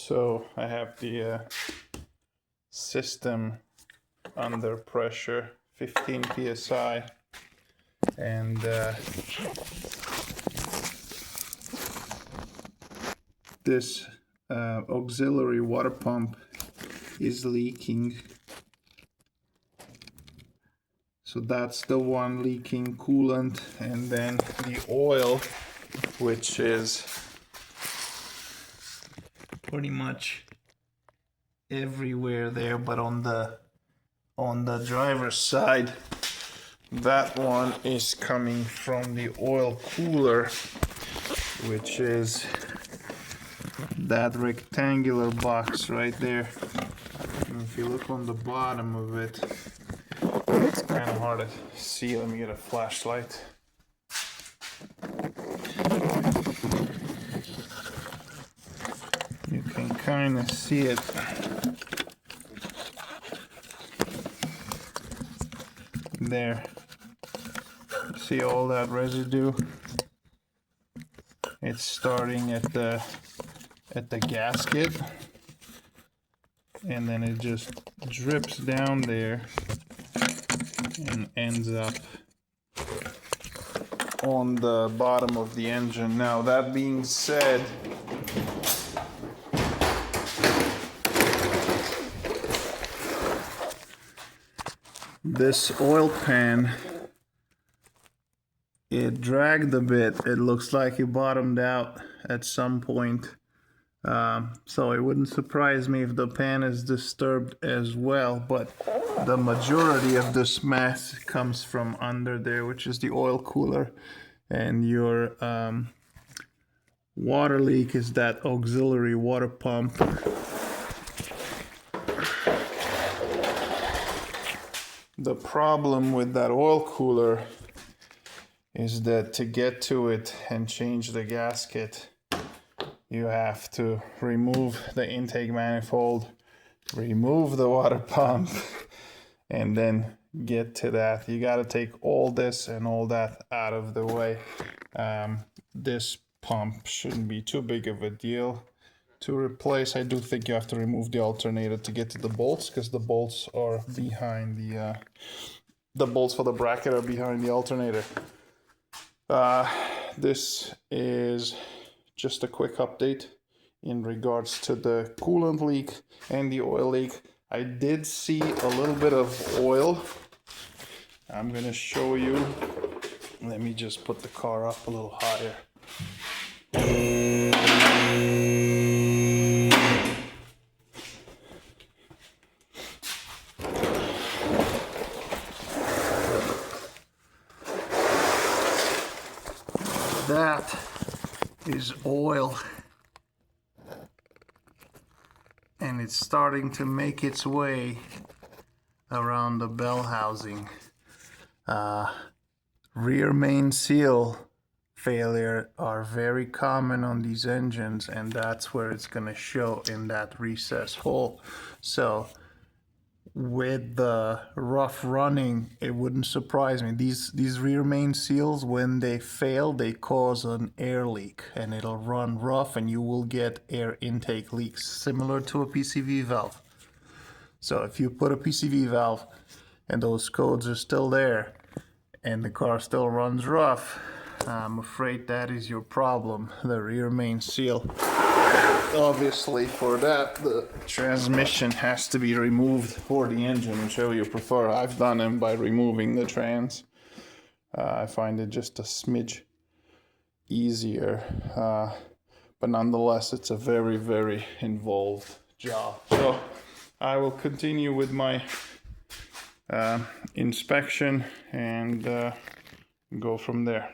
So I have the system under pressure, 15 psi, and this auxiliary water pump is leaking. So that's the one leaking coolant, and then the oil, which is pretty much everywhere there, but on the driver's side, that one is coming from the oil cooler, which is that rectangular box right there. And if you look on the bottom of it, it's kind of hard to see. Let me get a flashlight. You can kind of see it. There. See all that residue? It's starting at the gasket, and then it just drips down there and ends up on the bottom of the engine. Now, that being said, this oil pan, it dragged a bit. It looks like it bottomed out at some point. So it wouldn't surprise me if the pan is disturbed as well, but the majority of this mess comes from under there, which is the oil cooler, and your water leak is that auxiliary water pump. The problem with that oil cooler is that to get to it and change the gasket, you have to remove the intake manifold, remove the water pump, and then get to that. You got to take all this and all that out of the way. This pump shouldn't be too big of a deal to replace. I do think you have to remove the alternator to get to the bolts, because the bolts are behind the bolts for the bracket are behind the alternator. This is just a quick update in regards to the coolant leak and the oil leak. I did see a little bit of oil. I'm gonna show you. Let me just put the car up a little higher. That is oil, and it's starting to make its way around the bell housing. Rear main seal failure are very common on these engines, and that's where it's going to show, in that recess hole. So with the rough running, it wouldn't surprise me. These rear main seals, when they fail, they cause an air leak, and it'll run rough, and you will get air intake leaks similar to a PCV valve. So if you put a PCV valve and those codes are still there and the car still runs rough, I'm afraid that is your problem, the rear main seal. Obviously, for that, the transmission has to be removed, or the engine, whichever you prefer. I've done them by removing the trans. I find it just a smidge easier, but nonetheless, it's a very, very involved job. So I will continue with my inspection and go from there.